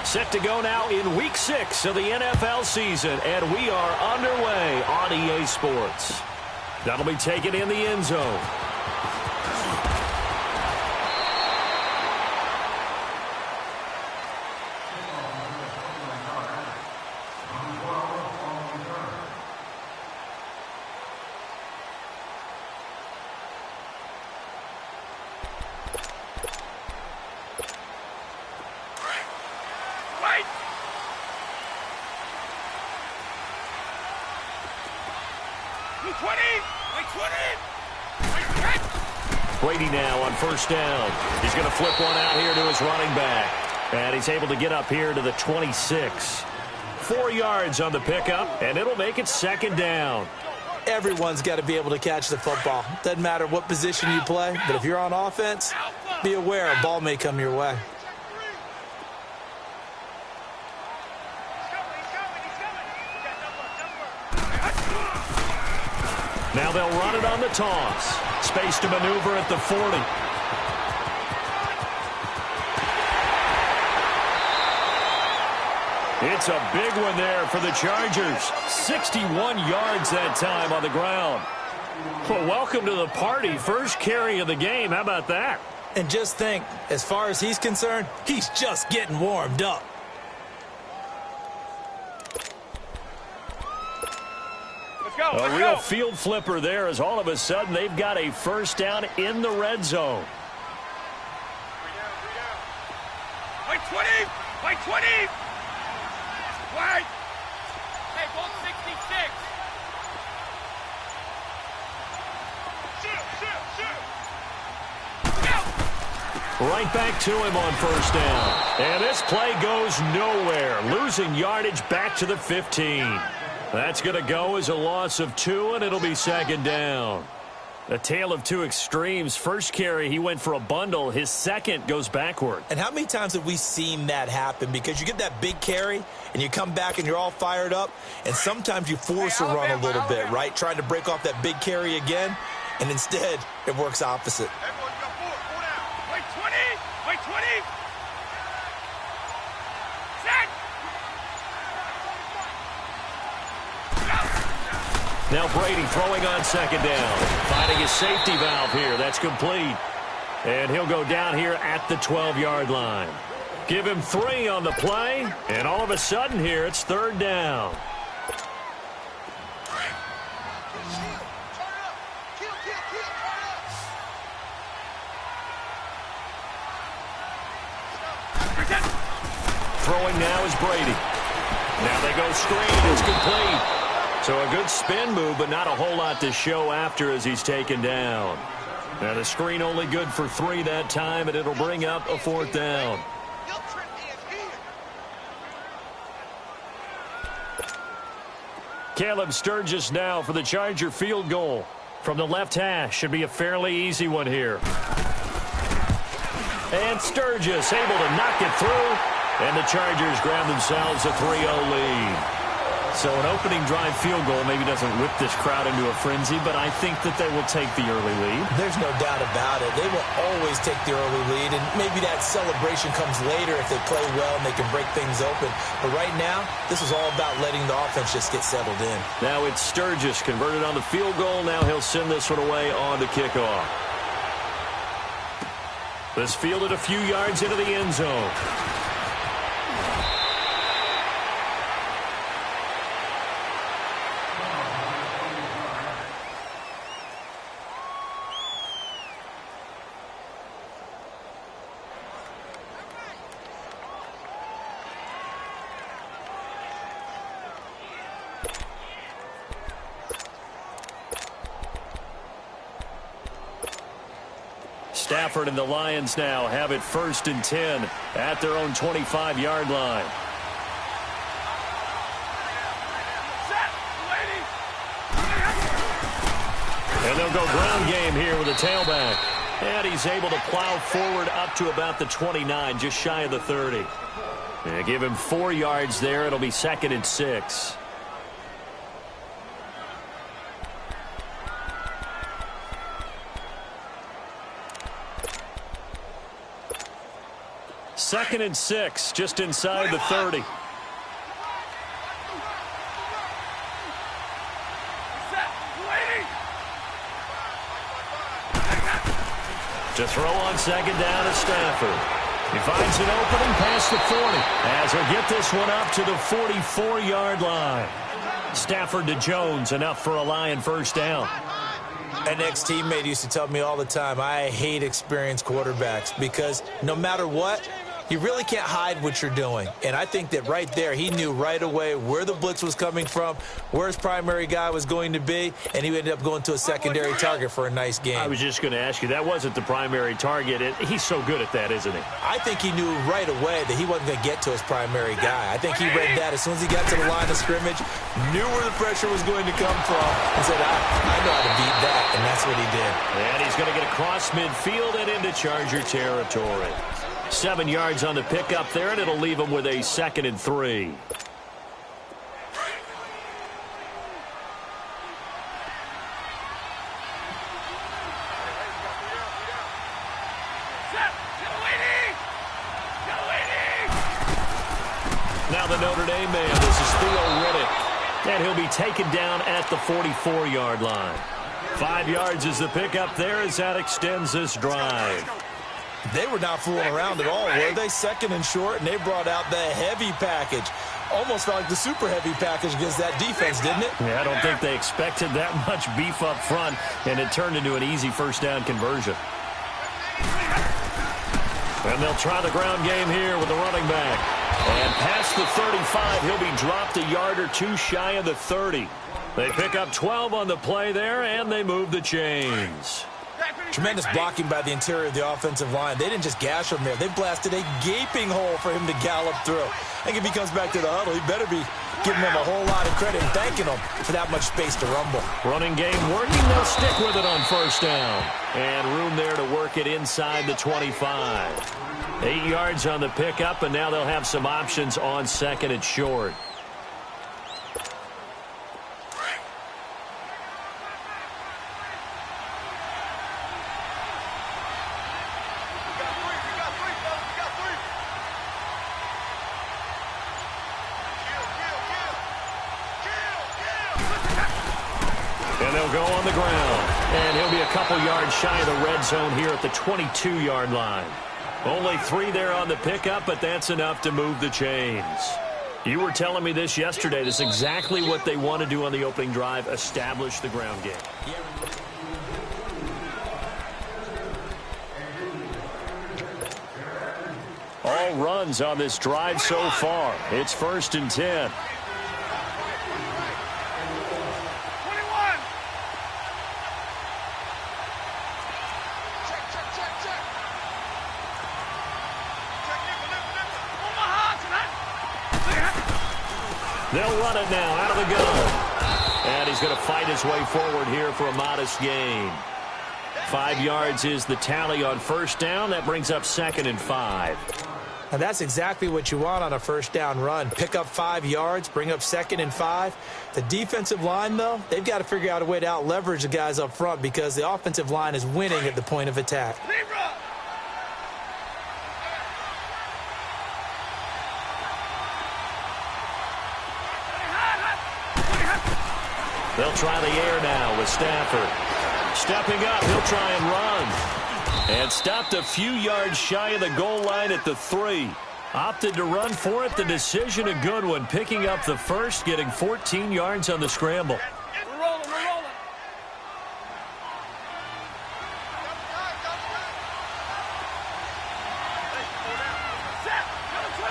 Set to go now in Week 6 of the NFL season, and we are underway on EA Sports. That'll be taken in the end zone. Brady now on first down. He's going to flip one out here to his running back. And he's able to get up here to the 26. 4 yards on the pickup, and it'll make it second down. Everyone's got to be able to catch the football. Doesn't matter what position you play, but if you're on offense, be aware a ball may come your way. Now they'll run it on the toss. Space to maneuver at the 40. It's a big one there for the Chargers. 61 yards that time on the ground. Well, welcome to the party. First carry of the game. How about that? And just think, as far as he's concerned, he's just getting warmed up. A real field flipper there as all of a sudden they've got a first down in the red zone. Wait 20! Wait 20! Wait! Hey, ball 66! Right back to him on first down. And this play goes nowhere. Losing yardage back to the 15. That's going to go as a loss of 2, and it'll be second down. A tale of two extremes. First carry, he went for a bundle. His second goes backward. And how many times have we seen that happen? Because you get that big carry, and you come back and you're all fired up, and sometimes you force a run a little bit, right? Trying to break off that big carry again, and instead it works opposite. Wait 20! Wait 20! Now Brady throwing on second down. Finding his safety valve here. That's complete. And he'll go down here at the 12-yard line. Give him 3 on the play. And all of a sudden here, it's third down. Throwing now is Brady. Now they go screen. It's complete. So a good spin move, but not a whole lot to show after as he's taken down. Now the screen only good for 3 that time, and it'll bring up a 4th down. Caleb Sturgis now for the Charger field goal. From the left hash, should be a fairly easy one here. And Sturgis able to knock it through, and the Chargers grab themselves a 3-0 lead. So an opening drive field goal maybe doesn't whip this crowd into a frenzy, but I think that they will take the early lead. There's no doubt about it. They will always take the early lead, and maybe that celebration comes later if they play well and they can break things open. But right now, this is all about letting the offense just get settled in. Now it's Sturgis converted on the field goal. Now he'll send this one away on the kickoff. This fielded a few yards into the end zone. Stafford and the Lions now have it 1st and 10 at their own 25-yard line. And they'll go ground game here with a tailback. And he's able to plow forward up to about the 29, just shy of the 30. And give him 4 yards there. It'll be 2nd and 6. 2nd and 6, just inside the 30. To throw on 2nd down to Stafford. He finds an opening past the 40 as he'll get this one up to the 44-yard line. Stafford to Jones, enough for a Lion first down. An ex-teammate used to tell me all the time, I hate experienced quarterbacks because no matter what, you really can't hide what you're doing. And I think that right there, he knew right away where the blitz was coming from, where his primary guy was going to be, and he ended up going to a secondary target for a nice game. I was just going to ask you, that wasn't the primary target. He's so good at that, isn't he? I think he knew right away that he wasn't going to get to his primary guy. I think he read that as soon as he got to the line of scrimmage, knew where the pressure was going to come from, and said, I know how to beat that, and that's what he did. And he's going to get across midfield and into Charger territory. 7 yards on the pickup there, and it'll leave him with a 2nd and 3. Now the Notre Dame man, this is Theo Riddick, and he'll be taken down at the 44-yard line. 5 yards is the pickup there as that extends this drive. They were not fooling around at all, were they? 2nd and short, and they brought out the heavy package. Almost like the super heavy package against that defense, didn't it? Yeah, I don't think they expected that much beef up front, and it turned into an easy first down conversion. And they'll try the ground game here with the running back. And past the 35, he'll be dropped a yard or two shy of the 30. They pick up 12 on the play there, and they move the chains. Tremendous blocking by the interior of the offensive line. They didn't just gash him there. They blasted a gaping hole for him to gallop through. I think if he comes back to the huddle, he better be giving them a whole lot of credit and thanking them for that much space to rumble. Running game working. They'll stick with it on first down. And room there to work it inside the 25. 8 yards on the pickup, and now they'll have some options on 2nd and short. And they'll go on the ground. And he'll be a couple yards shy of the red zone here at the 22-yard line. Only 3 there on the pickup, but that's enough to move the chains. You were telling me this yesterday. This is exactly what they want to do on the opening drive, establish the ground game. All runs on this drive so far. It's 1st and 10. They'll run it now out of the gun. And he's going to fight his way forward here for a modest gain. 5 yards is the tally on first down. That brings up 2nd and 5. Now that's exactly what you want on a first down run. Pick up 5 yards, bring up 2nd and 5. The defensive line, though, they've got to figure out a way to out-leverage the guys up front because the offensive line is winning at the point of attack. They'll try the air now with Stafford. Stepping up, he'll try and run. And stopped a few yards shy of the goal line at the 3. Opted to run for it. The decision a good one. Picking up the first, getting 14 yards on the scramble. We're rolling. Set. Number 20.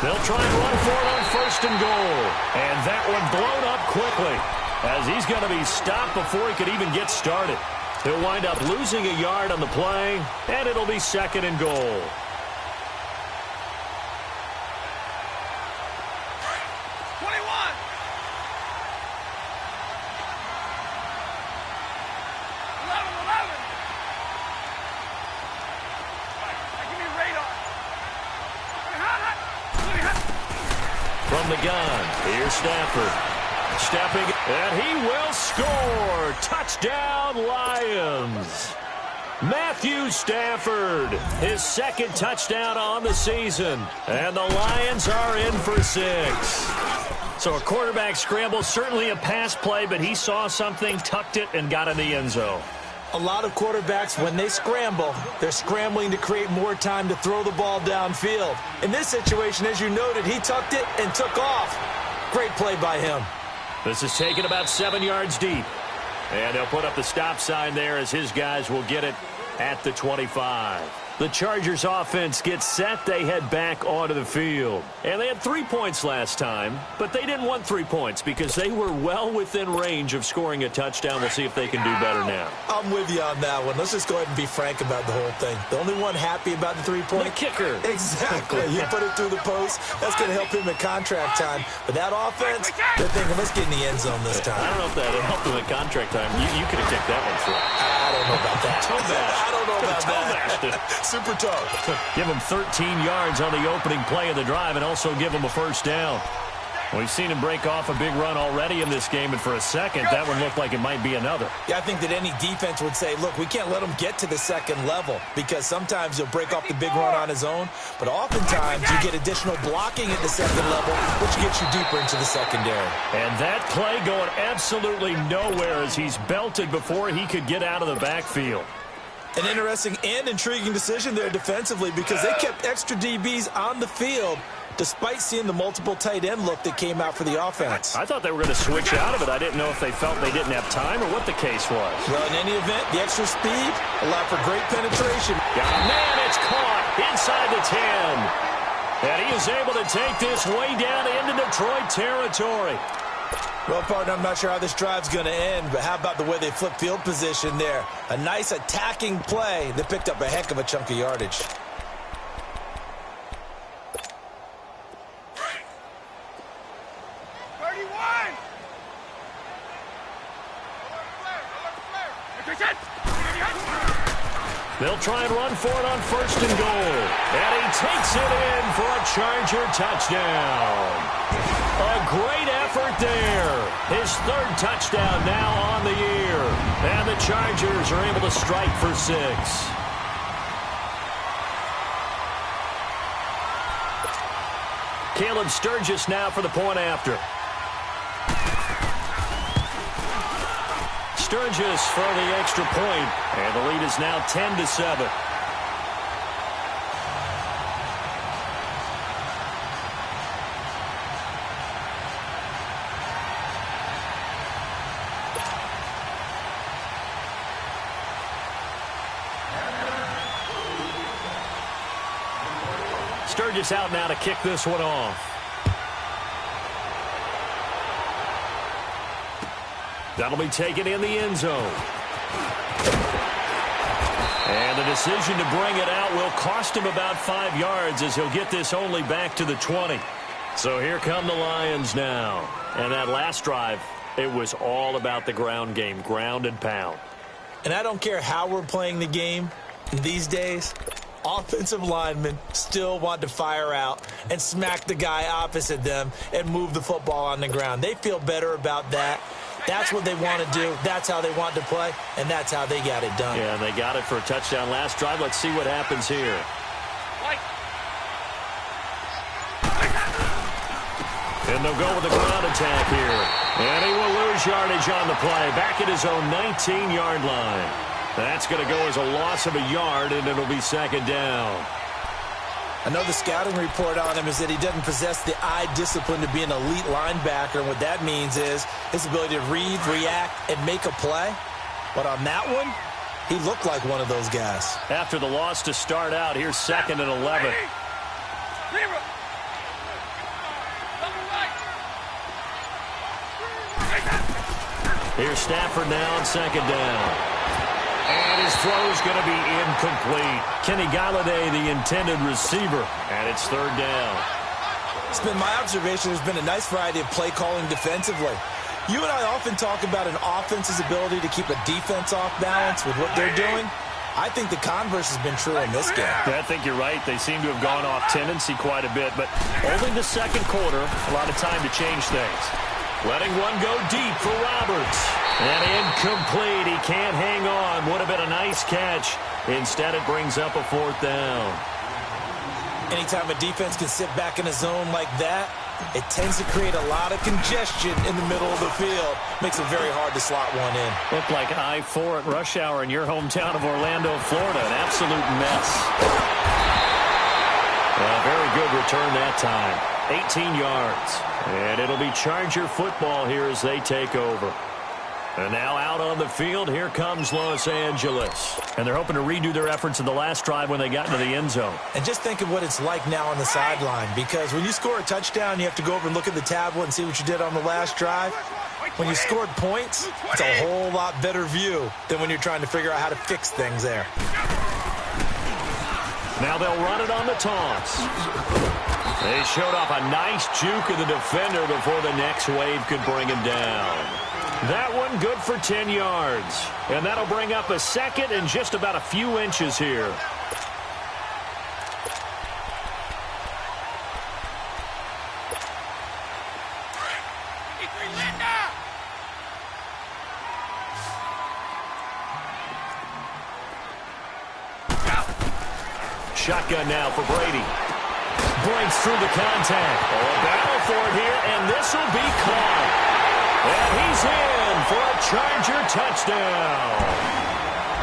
They'll try and run for it on 1st and goal. And that one blown up quickly as he's going to be stopped before he could even get started. He'll wind up losing a yard on the play, and it'll be 2nd and goal. From the gun, here's Stafford. Stepping, and he will score. Touchdown, Lions. Matthew Stafford, his second touchdown on the season. And the Lions are in for 6. So a quarterback scramble, certainly a pass play, but he saw something, tucked it, and got in the end zone. A lot of quarterbacks, when they scramble, they're scrambling to create more time to throw the ball downfield. In this situation, as you noted, he tucked it and took off. Great play by him. This is taken about 7 yards deep. And they'll put up the stop sign there as his guys will get it at the 25. The Chargers offense gets set. They head back onto the field. And they had 3 points last time, but they didn't want 3 points because they were well within range of scoring a touchdown. We'll see if they can do better now. I'm with you on that one. Let's just go ahead and be frank about the whole thing. The only one happy about the 3-point? The kicker. Exactly. You put it through the post. That's going to help him in contract time. But that offense, they're thinking, let's get in the end zone this time. I don't know if that helped him in contract time. You could have kicked that one through. I don't know about that. I don't know about that. Super tough. Give him 13 yards on the opening play of the drive and also give him a first down. We've seen him break off a big run already in this game, and for a second, that one looked like it might be another. Yeah, I think that any defense would say, look, we can't let him get to the second level because sometimes he'll break off the big run on his own, but oftentimes you get additional blocking at the second level, which gets you deeper into the secondary. And that play going absolutely nowhere as he's belted before he could get out of the backfield. An interesting and intriguing decision there defensively because they kept extra DBs on the field despite seeing the multiple tight end look that came out for the offense. I thought they were going to switch out of it. I didn't know if they felt they didn't have time or what the case was. Well, in any event, the extra speed allowed for great penetration. Man, it's caught inside the 10. And he is able to take this way down into Detroit territory. Well, partner, I'm not sure how this drive's going to end, but how about the way they flip field position there? A nice attacking play that picked up a heck of a chunk of yardage. They'll try and run for it on 1st and goal. And he takes it in for a Charger touchdown. A great effort there. His 3rd touchdown now on the year. And the Chargers are able to strike for 6. Caleb Sturgis now for the point after. Sturgis for the extra point, and the lead is now 10-7. Sturgis out now to kick this one off. That'll be taken in the end zone. And the decision to bring it out will cost him about 5 yards as he'll get this only back to the 20. So here come the Lions now. And that last drive, it was all about the ground game, ground and pound. And I don't care how we're playing the game these days, offensive linemen still want to fire out and smack the guy opposite them and move the football on the ground. They feel better about that. That's what they want to do. That's how they want to play, and that's how they got it done. Yeah, and they got it for a touchdown last drive. Let's see what happens here. And they'll go with the ground attack here. And he will lose yardage on the play. Back at his own 19-yard line. That's going to go as a loss of a yard, and it'll be 2nd down. I know the scouting report on him is that he doesn't possess the eye discipline to be an elite linebacker. And what that means is his ability to read, react, and make a play. But on that one, he looked like one of those guys. After the loss to start out, here's 2nd and 11. Here's Stafford now on 2nd down. And his throw is going to be incomplete. Kenny Galladay, the intended receiver, and it's 3rd down. It's been my observation there's been a nice variety of play calling defensively. You and I often talk about an offense's ability to keep a defense off balance with what they're doing. I think the converse has been true in this game. I think you're right. They seem to have gone off tendency quite a bit, but only the 2nd quarter, a lot of time to change things. Letting one go deep for Roberts. And incomplete. He can't hang on. Would have been a nice catch. Instead, it brings up a 4th down. Anytime a defense can sit back in a zone like that, it tends to create a lot of congestion in the middle of the field. Makes it very hard to slot one in. Looked like I-4 at rush hour in your hometown of Orlando, Florida. An absolute mess. A very good return that time. 18 yards. And it'll be Charger football here as they take over. And now out on the field, here comes Los Angeles. And they're hoping to redo their efforts in the last drive when they got into the end zone. And just think of what it's like now on the sideline, because when you score a touchdown, you have to go over and look at the tablet and see what you did on the last drive. When you scored points, it's a whole lot better view than when you're trying to figure out how to fix things there. Now they'll run it on the toss. They showed off a nice juke of the defender before the next wave could bring him down. That one good for 10 yards. And that'll bring up a 2nd and just about a few inches here. Shotgun now for Brady. Breaks through the contact. Oh, a battle for it here, and this will be caught. And he's in for a Charger touchdown.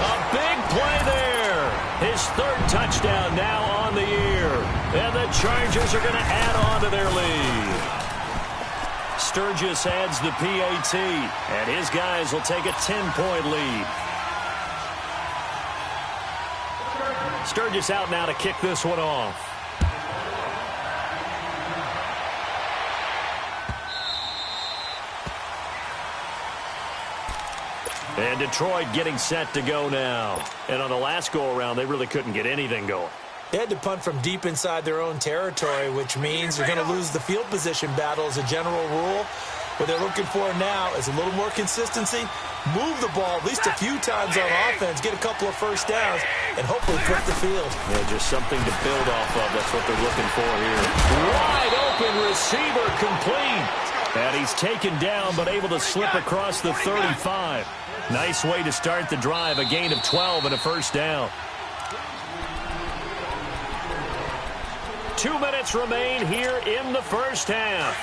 A big play there. His 3rd touchdown now on the year. And the Chargers are going to add on to their lead. Sturgis adds the PAT, and his guys will take a 10-point lead. Sturgis out now to kick this one off. And Detroit getting set to go now. And on the last go-around, they really couldn't get anything going. They had to punt from deep inside their own territory, which means they're going to lose the field position battle as a general rule. What they're looking for now is a little more consistency, move the ball at least a few times on offense, get a couple of first downs, and hopefully flip the field. Yeah, just something to build off of. That's what they're looking for here. Wide open receiver complete. And he's taken down but able to slip across the 35. Nice way to start the drive, a gain of 12 and a first down. 2 minutes remain here in the first half.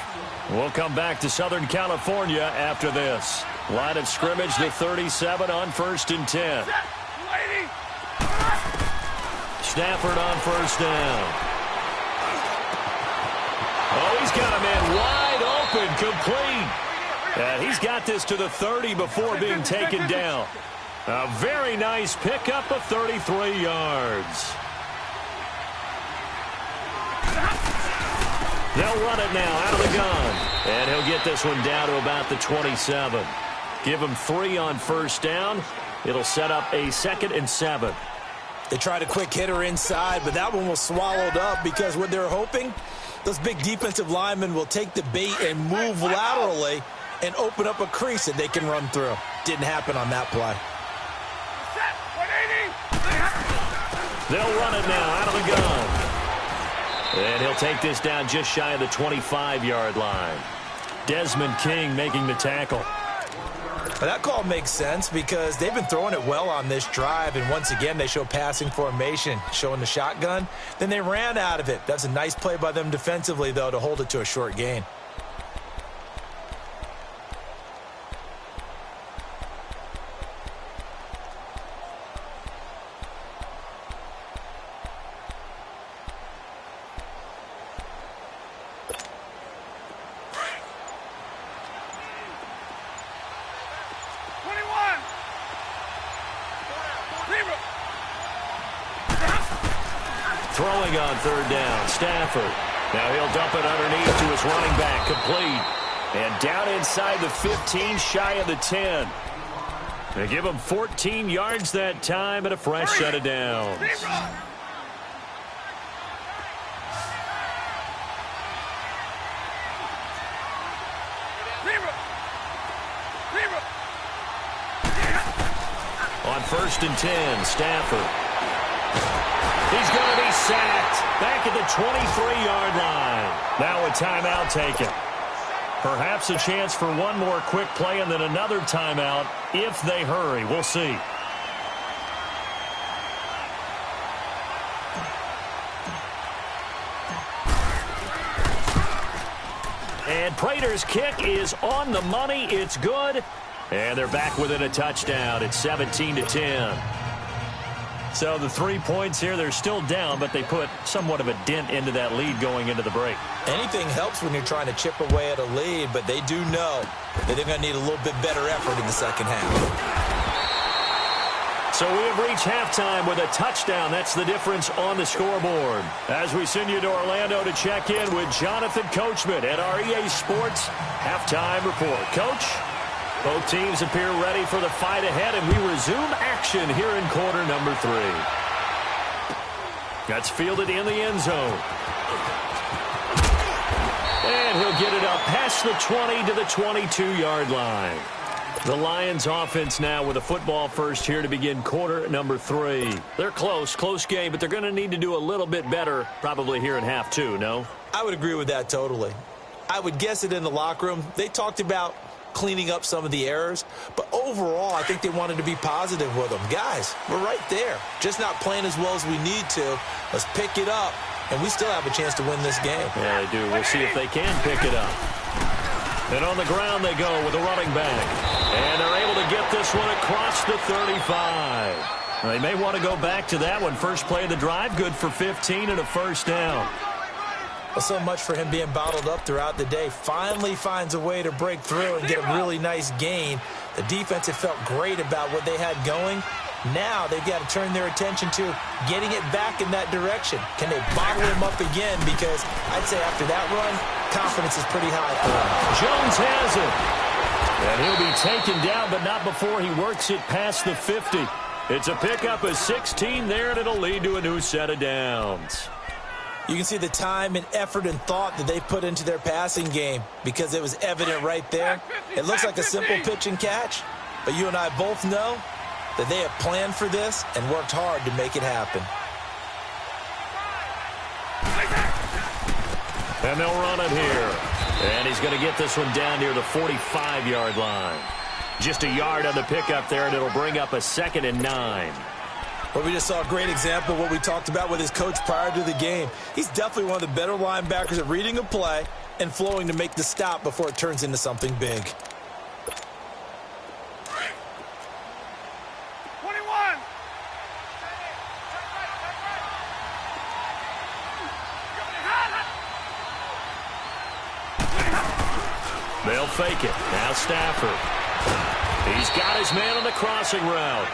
We'll come back to Southern California after this. Line of scrimmage, the 37 on 1st and 10. Stafford on first down. Oh, he's got a man wide open, complete. And he's got this to the 30 before being taken down. A very nice pickup of 33 yards. They'll run it now out of the gun. And he'll get this one down to about the 27. Give him 3 on first down. It'll set up a 2nd and 7. They tried a quick hitter inside, but that one was swallowed up because what they're hoping, those big defensive linemen will take the bait and move laterally and open up a crease that they can run through. Didn't happen on that play. They'll run it now out of the gun. And he'll take this down just shy of the 25-yard line. Desmond King making the tackle. That call makes sense because they've been throwing it well on this drive, and once again they show passing formation, showing the shotgun. Then they ran out of it. That's a nice play by them defensively, though, to hold it to a short gain. Throwing on third down, Stafford. Now he'll dump it underneath to his running back, complete. And down inside the 15, shy of the 10. They give him 14 yards that time and a fresh set of downs. On 1st and 10, Stafford. He's going to be sacked back at the 23-yard line. Now a timeout taken. Perhaps a chance for one more quick play and then another timeout if they hurry. We'll see. And Prater's kick is on the money. It's good. And they're back within a touchdown. It's 17-10. So the 3 points here, they're still down, but they put somewhat of a dent into that lead going into the break. Anything helps when you're trying to chip away at a lead, but they do know that they're going to need a little bit better effort in the second half. So we have reached halftime with a touchdown. That's the difference on the scoreboard. As we send you to Orlando to check in with Jonathan Coachman at our EA Sports Halftime Report. Coach? Both teams appear ready for the fight ahead, and we resume action here in quarter number 3. That's fielded in the end zone. And he'll get it up past the 20 to the 22-yard line. The Lions offense now with a football first here to begin quarter number 3. They're close game, but they're going to need to do a little bit better probably here in half 2, no? I would agree with that totally. I would guess it in the locker room. They talked about cleaning up some of the errors, but overall I think they wanted to be positive with them. Guys, we're right there, just not playing as well as we need to. Let's pick it up, and we still have a chance to win this game. Yeah, they do. We'll see if they can pick it up. And on the ground they go with a running back, and they're able to get this one across the 35. They may want to go back to that one. First play of the drive, good for 15 and a first down. Well, so much for him being bottled up throughout the day. Finally finds a way to break through and get a really nice gain. The defense had felt great about what they had going. Now they've got to turn their attention to getting it back in that direction. Can they bottle him up again? Because I'd say after that run, confidence is pretty high for him. Jones has it. And he'll be taken down, but not before he works it past the 50. It's a pickup of 16 there, and it'll lead to a new set of downs. You can see the time and effort and thought that they put into their passing game because it was evident right there. It looks like a simple pitch and catch, but you and I both know that they have planned for this and worked hard to make it happen. And they'll run it here. And he's going to get this one down near the 45-yard line. Just a yard on the pickup there, and it'll bring up a 2nd and 9. Well, we just saw a great example of what we talked about with his coach prior to the game. He's definitely one of the better linebackers at reading a play and flowing to make the stop before it turns into something big. 21. They'll fake it. Now Stafford. He's got his man on the crossing route.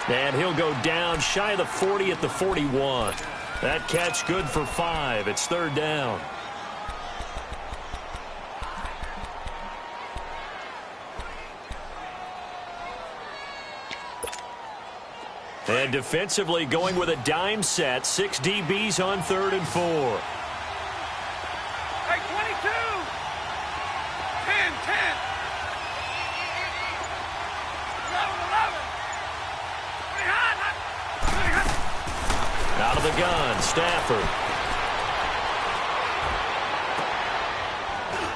And he'll go down shy of the 40 at the 41. That catch good for 5. It's 3rd down. And defensively going with a dime set. 6 DBs on 3rd and 4. Hey, 22. 10, 10. 11, 11. Out of the gun, Stafford.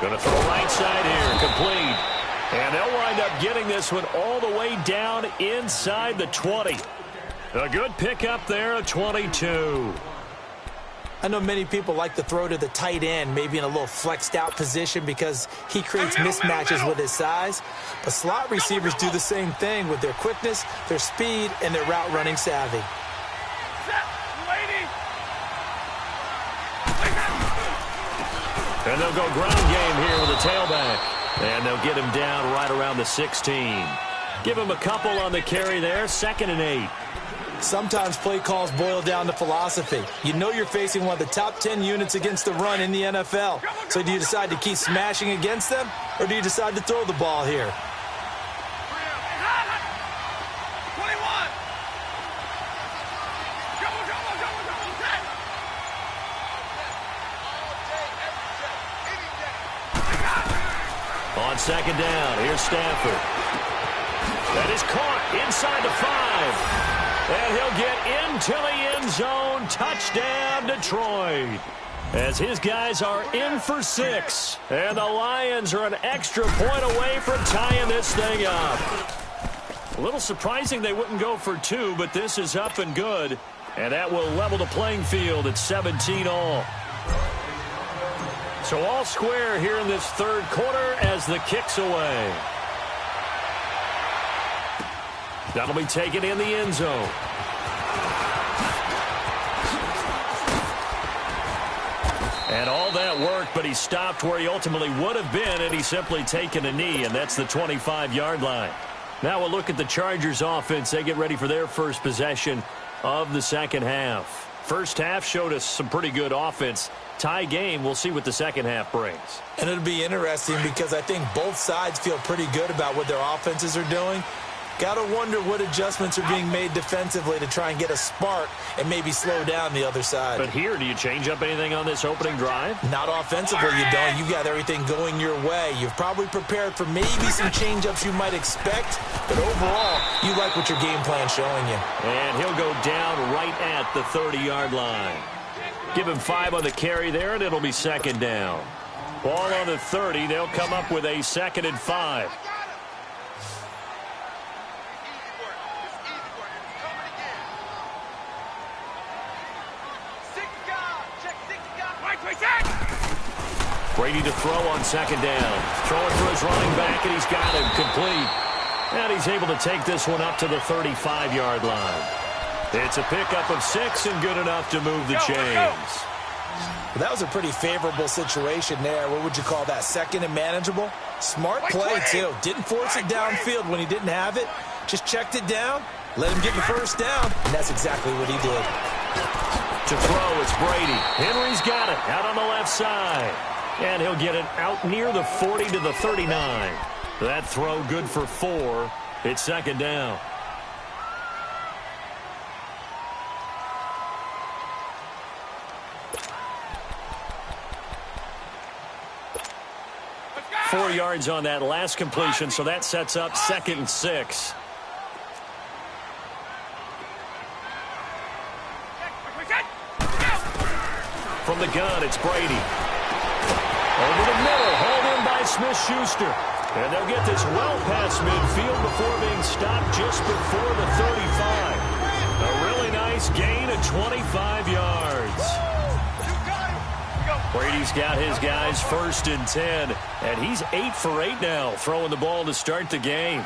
Going to throw right side here, complete. And they'll wind up getting this one all the way down inside the 20. A good pickup there, a 22. I know many people like to throw to the tight end, maybe in a little flexed out position because he creates mismatches with his size. But slot receivers do the same thing with their quickness, their speed, and their route running savvy. And they'll go ground game here with a tailback. And they'll get him down right around the 16. Give him a couple on the carry there, 2nd and 8. Sometimes play calls boil down to philosophy. You know you're facing one of the top 10 units against the run in the NFL. So do you decide to keep smashing against them, or do you decide to throw the ball here? 21. On 2nd down, here's Stafford. That is caught inside the 5. And he'll get into the end zone. Touchdown, Detroit. as his guys are in for 6. And the Lions are an extra point away from tying this thing up. A little surprising they wouldn't go for 2, but this is up and good. And that will level the playing field at 17 all. So all square here in this third quarter as the kick's away. That'll be taken in the end zone. And all that work, but he stopped where he ultimately would have been, and he's simply taken a knee, and that's the 25-yard line. Now we'll look at the Chargers offense. They get ready for their first possession of the second half. First half showed us some pretty good offense. Tie game, we'll see what the second half brings. And it'll be interesting because I think both sides feel pretty good about what their offenses are doing. Got to wonder what adjustments are being made defensively to try and get a spark and maybe slow down the other side. But here, do you change up anything on this opening drive? Not offensively, you don't. You got everything going your way. You've probably prepared for maybe some change-ups you might expect, but overall, you like what your game plan's showing you. And he'll go down right at the 30-yard line. Give him 5 on the carry there, and it'll be second down. Ball on the 30. They'll come up with a 2nd and 5. Brady to throw on second down. Throwing for his running back, and he's got him complete. And he's able to take this one up to the 35-yard line. It's a pickup of 6 and good enough to move the chains. That was a pretty favorable situation there. What would you call that? Second and manageable? Smart play, too. Didn't force it downfield when he didn't have it. Just checked it down, let him get the first down, and that's exactly what he did. To throw, it's Brady. Henry's got it out on the left side. And he'll get it out near the 40 to the 39. That throw good for 4. It's second down. Go! 4 yards on that last completion, so that sets up 2nd and 6. From the gun, it's Brady. Over the middle, hauled in by Smith-Schuster. And they'll get this well past midfield before being stopped just before the 35. A really nice gain of 25 yards. Brady's got his guys 1st and 10. And he's 8 for 8 now, throwing the ball to start the game.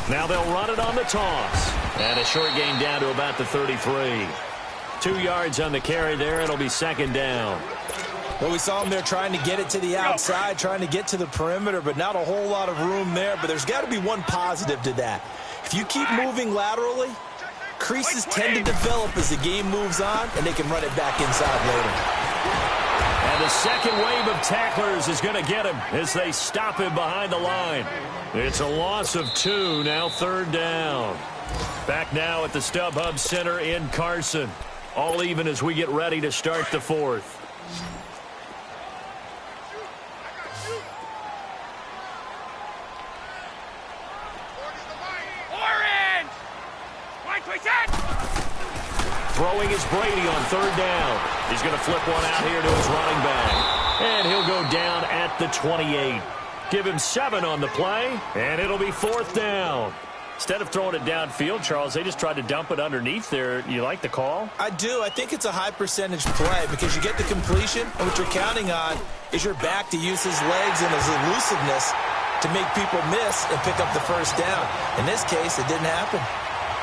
Now they'll run it on the toss. And a short gain down to about the 33. 2 yards on the carry there. It'll be second down. Well, we saw him there trying to get it to the outside, trying to get to the perimeter, but not a whole lot of room there. But there's got to be one positive to that. If you keep moving laterally, creases tend to develop as the game moves on, and they can run it back inside later. And the second wave of tacklers is going to get him as they stop him behind the line. It's a loss of 2, now 3rd down. Back now at the StubHub Center in Carson. All even as we get ready to start the 4th. Orange! Throwing is Brady on 3rd down. He's going to flip one out here to his running back. And he'll go down at the 28. Give him 7 on the play, and it'll be 4th down. Instead of throwing it downfield, Charles, they just tried to dump it underneath there. You like the call? I do. I think it's a high percentage play because you get the completion, and what you're counting on is your back to use his legs and his elusiveness to make people miss and pick up the first down. In this case, it didn't happen.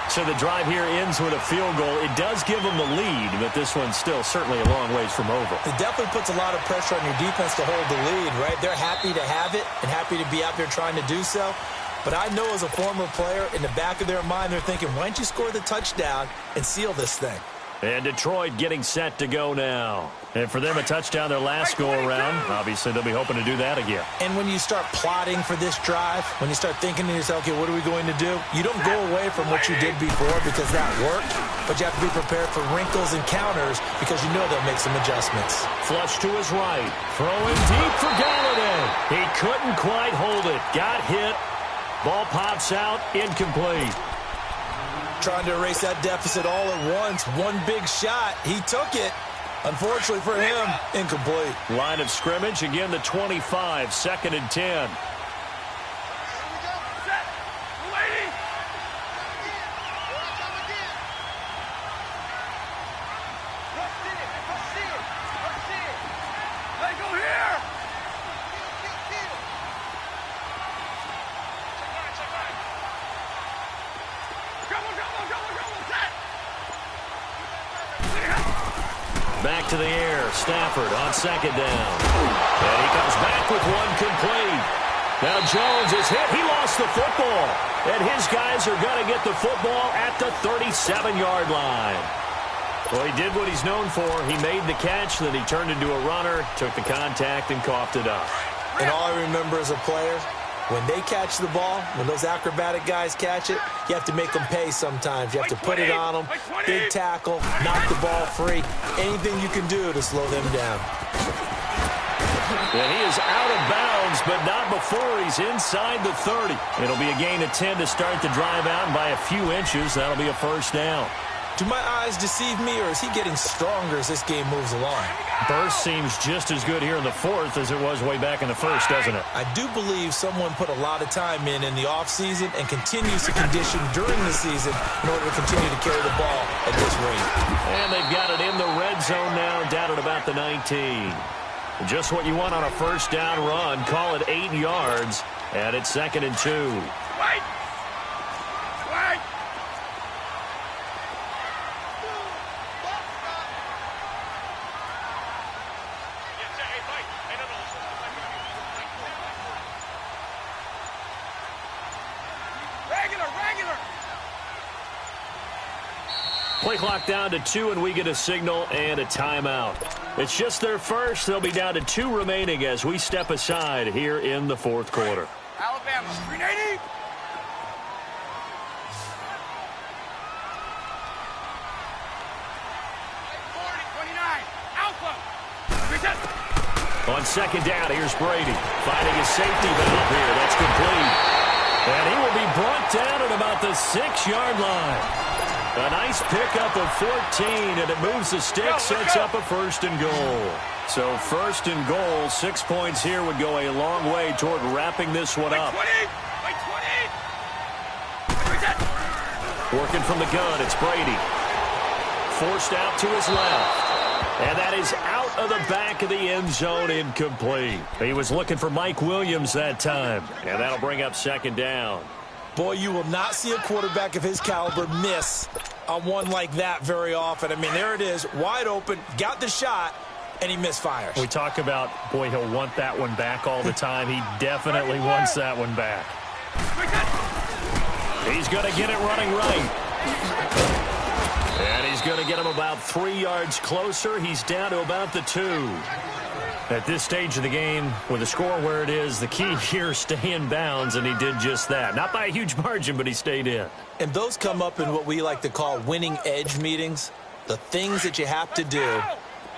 So the drive here ends with a field goal. It does give them the lead, but this one's still certainly a long ways from over. It definitely puts a lot of pressure on your defense to hold the lead, right? They're happy to have it and happy to be out there trying to do so. But I know as a former player, in the back of their mind, they're thinking, why don't you score the touchdown and seal this thing? And Detroit getting set to go now. And for them, a touchdown their last go-around. Obviously, they'll be hoping to do that again. And when you start plotting for this drive, when you start thinking to yourself, okay, what are we going to do? You don't go away from what you did before because that worked, but you have to be prepared for wrinkles and counters because you know they'll make some adjustments. Flush to his right. Throwing deep for Galladay. He couldn't quite hold it. Got hit. Ball pops out, incomplete. trying to erase that deficit all at once. One big shot. He took it. Unfortunately for him, incomplete. Line of scrimmage, again the 25, 2nd and 10. Back to the air. Stafford on 2nd down. And he comes back with one complete. Now Jones is hit. He lost the football. And his guys are going to get the football at the 37-yard line. Well, he did what he's known for. He made the catch, then he turned into a runner, took the contact, and coughed it up. And all I remember as a player, when they catch the ball, when those acrobatic guys catch it, you have to make them pay sometimes. You have to put it on them, big tackle, knock the ball free, anything you can do to slow them down. And he is out of bounds, but not before he's inside the 30. It'll be a gain of 10 to start the drive out by a few inches. That'll be a first down. Do my eyes deceive me, or is he getting stronger as this game moves along? Burst seems just as good here in the 4th as it was way back in the 1st, doesn't it? I do believe someone put a lot of time in the offseason and continues to condition during the season in order to continue to carry the ball at this rate. And they've got it in the red zone now, down at about the 19. Just what you want on a first down run. Call it 8 yards, and it's 2nd and 2. Wait! Wait! Play clock down to 2, and we get a signal and a timeout. It's just their first. They'll be down to 2 remaining as we step aside here in the 4th quarter. Alabama, 380. On 2nd down, here's Brady. Finding his safety valve here. That's complete. And he will be brought down at about the 6-yard line. A nice pickup of 14, and it moves the stick, sets up a 1st and goal. So 1st and goal, 6 points here would go a long way toward wrapping this one up. Working from the gun, it's Brady. Forced out to his left. And that is out of the back of the end zone, incomplete. He was looking for Mike Williams that time. And that'll bring up 2nd down. Boy, you will not see a quarterback of his caliber miss on one like that very often. I mean, there it is, wide open, got the shot, and he misfires. We talk about, boy, he'll want that one back all the time. He definitely wants that one back. He's going to get it running right. And he's going to get him about 3 yards closer. He's down to about the 2. At this stage of the game, with the score where it is, the key here, stay in bounds, and he did just that. Not by a huge margin, but he stayed in. And those come up in what we like to call winning edge meetings. The things that you have to do,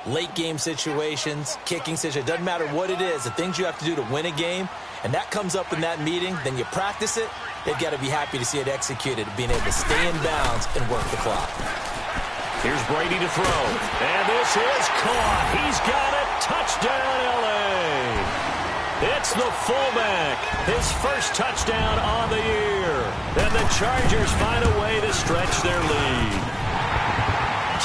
late game situations, kicking situations, doesn't matter what it is, the things you have to do to win a game, and that comes up in that meeting, then you practice it, they've got to be happy to see it executed, being able to stay in bounds and work the clock. Here's Brady to throw. And this is caught. He's got it. Touchdown, L.A. It's the fullback. His first touchdown on the year. And the Chargers find a way to stretch their lead.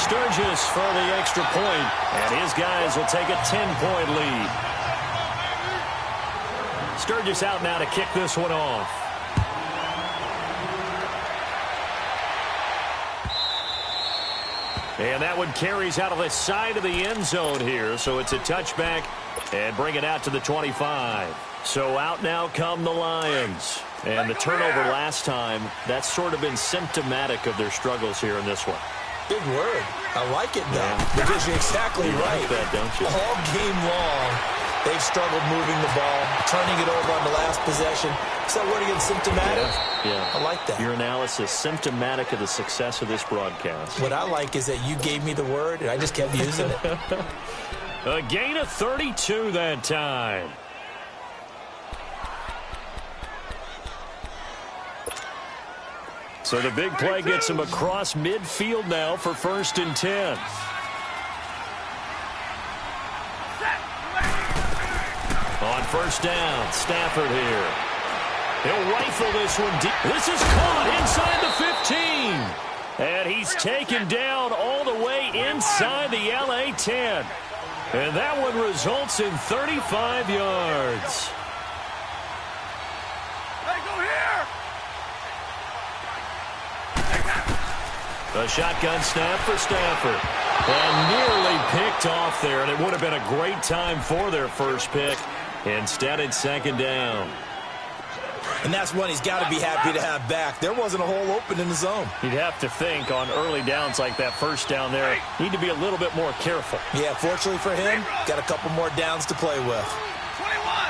Sturgis for the extra point. And his guys will take a 10-point lead. Sturgis out now to kick this one off. And that one carries out of the side of the end zone here. So it's a touchback and bring it out to the 25. So out now come the Lions. And the turnover last time, that's sort of been symptomatic of their struggles here in this one. Big word. I like it now, because you're exactly right. Like that, don't you? All game long, they've struggled moving the ball, turning it over on the last possession. Is that word again, symptomatic? Yeah. I like that. Your analysis, symptomatic of the success of this broadcast. What I like is that you gave me the word, and I just kept using it. A gain of 32 that time. So the big play gets him across midfield now for 1st and 10. On 1st down, Stafford here. He'll rifle this one deep. This is caught inside the 15. And he's taken down all the way inside the LA 10. And that one results in 35 yards. Hey, go here! A shotgun snap for Stafford. And nearly picked off there, and it would have been a great time for their first pick. Instead, it's 2nd down. And that's one he's got to be happy to have back. There wasn't a hole open in the zone. You'd have to think on early downs like that 1st down there, need to be a little bit more careful. Yeah, fortunately for him, got a couple more downs to play with. 21!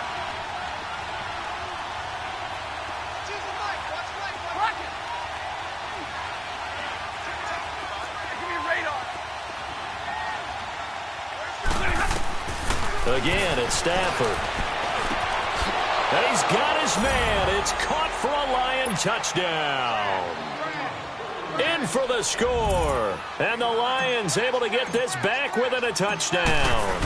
Again, it's Stafford. And he's got his man. It's caught for a Lion touchdown. In for the score. And the Lions able to get this back within a touchdown.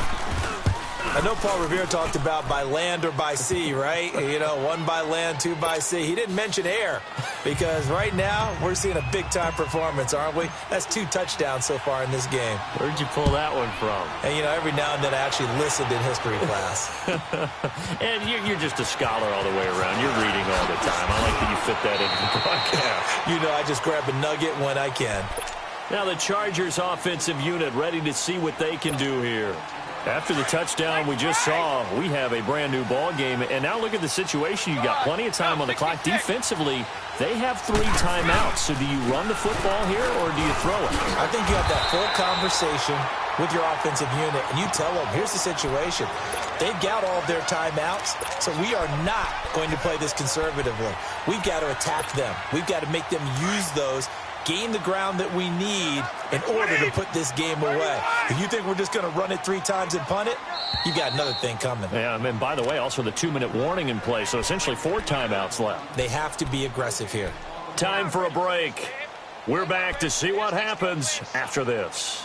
I know Paul Revere talked about by land or by sea, right? You know, 1 by land, 2 by sea. He didn't mention air because right now we're seeing a big-time performance, aren't we? That's 2 touchdowns so far in this game. Where'd you pull that one from? And, you know, every now and then I actually listened in history class. And you're just a scholar all the way around. You're reading all the time. I like that you fit that into the broadcast. You know, I just grab a nugget when I can. Now the Chargers offensive unit ready to see what they can do here. After the touchdown we just saw, we have a brand-new ball game. And now look at the situation. You've got plenty of time on the clock. Defensively, they have 3 timeouts. So do you run the football here or do you throw it? I think you have that full conversation with your offensive unit, and you tell them, here's the situation. They've got all of their timeouts, so we are not going to play this conservatively. We've got to attack them. We've got to make them use those, gain the ground that we need in order to put this game away. If you think we're just going to run it 3 times and punt it, you got another thing coming. Yeah, and by the way, also the 2-minute warning in play, so essentially 4 timeouts left. They have to be aggressive here. Time for a break. We're back to see what happens after this.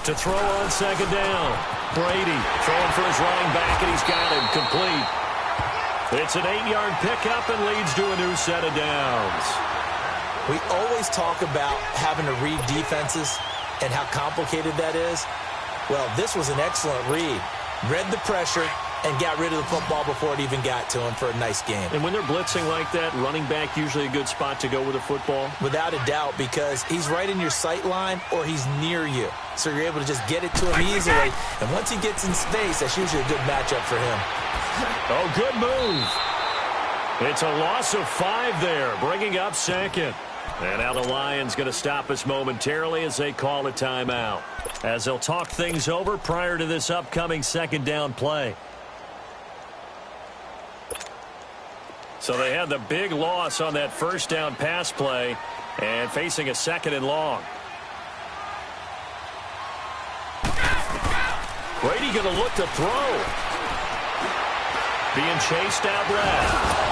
To throw on 2nd down. Brady throwing for his running back, and he's got him complete. It's an 8-yard pickup and leads to a new set of downs. We always talk about having to read defenses and how complicated that is. Well, this was an excellent read. Read the pressure and got rid of the football before it even got to him for a nice game. And when they're blitzing like that, running back usually a good spot to go with a football? Without a doubt, because he's right in your sight line or he's near you. So you're able to just get it to him easily. And once he gets in space, that's usually a good matchup for him. Oh, good move. It's a loss of 5 there, bringing up 2nd. And now the Lions going to stop us momentarily as they call a timeout, as they'll talk things over prior to this upcoming 2nd down play. So they had the big loss on that 1st down pass play and facing a 2nd and long. Brady going to look to throw. Being chased out left.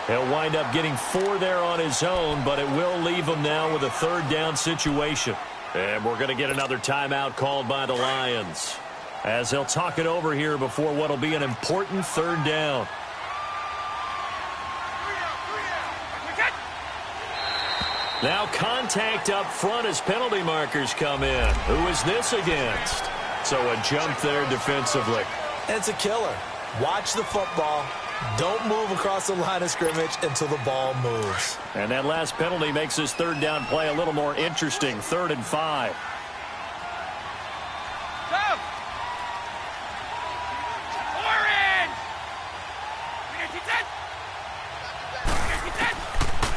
He'll wind up getting 4 there on his own, but it will leave him now with a 3rd down situation. And we're going to get another timeout called by the Lions, as they'll talk it over here before what will be an important 3rd down. Now contact up front as penalty markers come in. Who is this against? So a jump there defensively. And it's a killer. Watch the football. Don't move across the line of scrimmage until the ball moves. And that last penalty makes this 3rd down play a little more interesting. 3rd and 5. Go!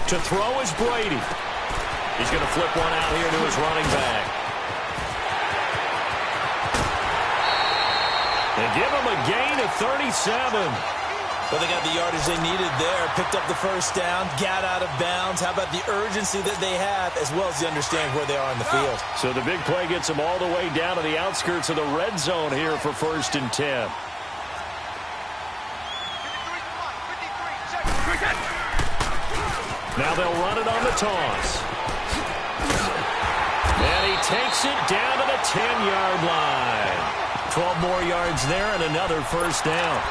To throw is Brady. He's going to flip one out here to his running back. And give him a gain of 37. Well, they got the yardage they needed there. Picked up the first down, got out of bounds. How about the urgency that they have, as well as the understanding where they are in the field? So the big play gets them all the way down to the outskirts of the red zone here for 1st and 10. Now they'll run it on the toss. And he takes it down to the 10-yard line. 12 more yards there and another first down.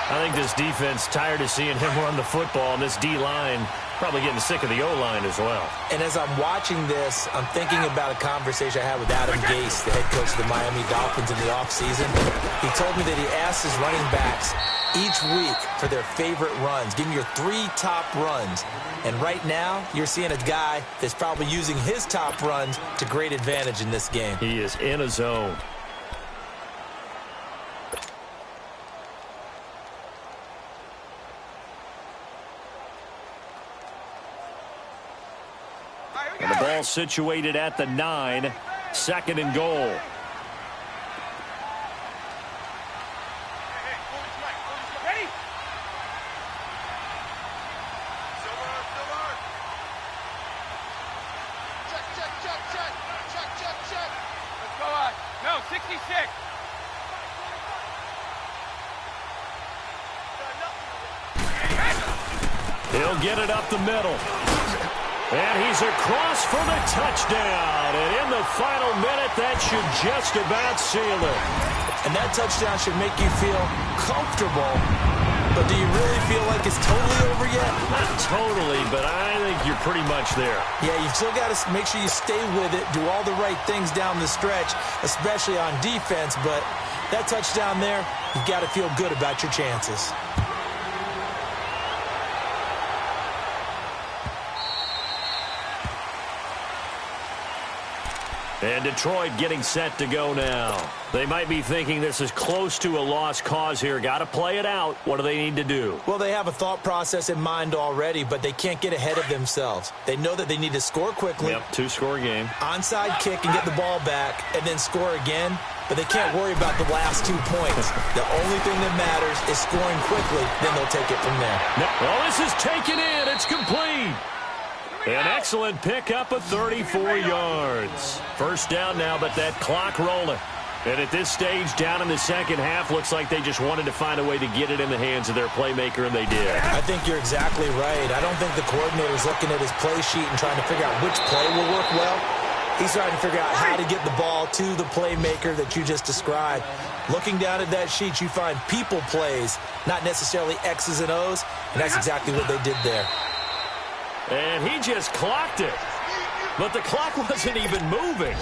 I think this defense tired of seeing him run the football, and this D-line probably getting sick of the O-line as well. And as I'm watching this, I'm thinking about a conversation I had with Adam Gase, the head coach of the Miami Dolphins in the offseason. He told me that he asked his running backs each week for their favorite runs. Give me your 3 top runs. And right now, you're seeing a guy that's probably using his top runs to great advantage in this game. He is in a zone. And the ball situated at the 9, 2nd and goal. No, 66. He'll get it up the middle. And he's across for the touchdown. And in the final minute, that should just about seal it. And that touchdown should make you feel comfortable. But do you really feel like it's totally over yet? Not totally, but I think you're pretty much there. Yeah, you've still got to make sure you stay with it, do all the right things down the stretch, especially on defense. But that touchdown there, you've got to feel good about your chances. And Detroit getting set to go now. They might be thinking this is close to a lost cause here. Got to play it out. What do they need to do? Well, they have a thought process in mind already, but they can't get ahead of themselves. They know that they need to score quickly. Yep, 2-score game. Onside kick and get the ball back and then score again. But they can't worry about the last 2 points. The only thing that matters is scoring quickly. Then they'll take it from there. Well, this is taken in. It's complete. An excellent pickup of 34 yards. First down now, but that clock rolling. And at this stage, down in the second half, looks like they just wanted to find a way to get it in the hands of their playmaker, and they did. I think you're exactly right. I don't think the coordinator's looking at his play sheet and trying to figure out which play will work well. He's trying to figure out how to get the ball to the playmaker that you just described. Looking down at that sheet, you find people plays, not necessarily X's and O's, and that's exactly what they did there. And he just clocked it. But the clock wasn't even moving.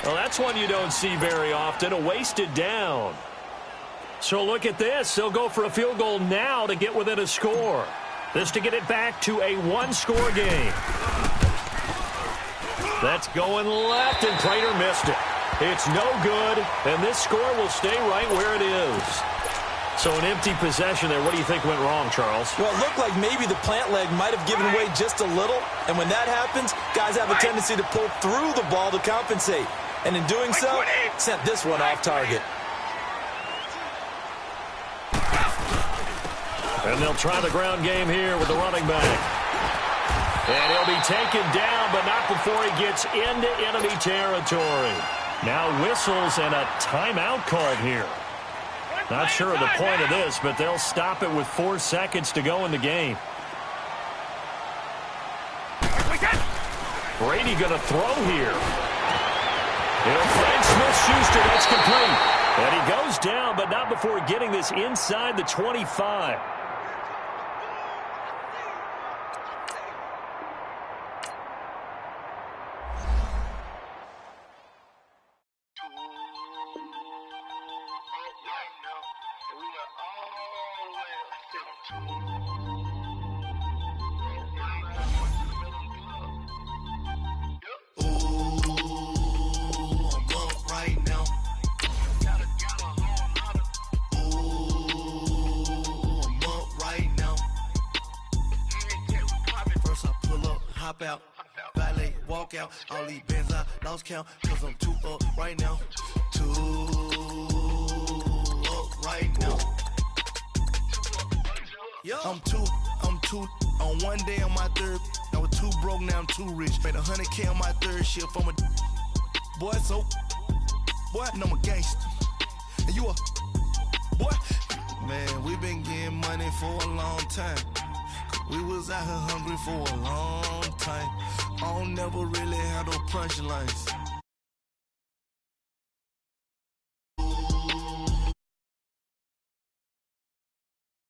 Well, that's one you don't see very often, a wasted down. So look at this. They'll go for a field goal now to get within a score. This to get it back to a 1-score game. That's going left, and Prater missed it. It's no good, and this score will stay right where it is. So an empty possession there. What do you think went wrong, Charles? Well, it looked like maybe the plant leg might have given way just a little. And when that happens, guys have a tendency to pull through the ball to compensate. And in doing so, sent this one off target. And they'll try the ground game here with the running back. And he'll be taken down, but not before he gets into enemy territory. Now whistles and a timeout called here. Not sure of the point of this, but they'll stop it with 4 seconds to go in the game. Brady going to throw here. He'll find Smith-Schuster. That's complete. And he goes down, but not before getting this inside the 25. Out, valet, walk out, all these bands I lost count, cause I'm too up right now, I'm too on one day on my third. I was too broke, now I'm too rich. Made 100K on my third shift. I'm a boy, so boy, and I'm a gangster. And you a boy. Man, we been getting money for a long time. We was out here hungry for a long time. I don't never really have no punchlines.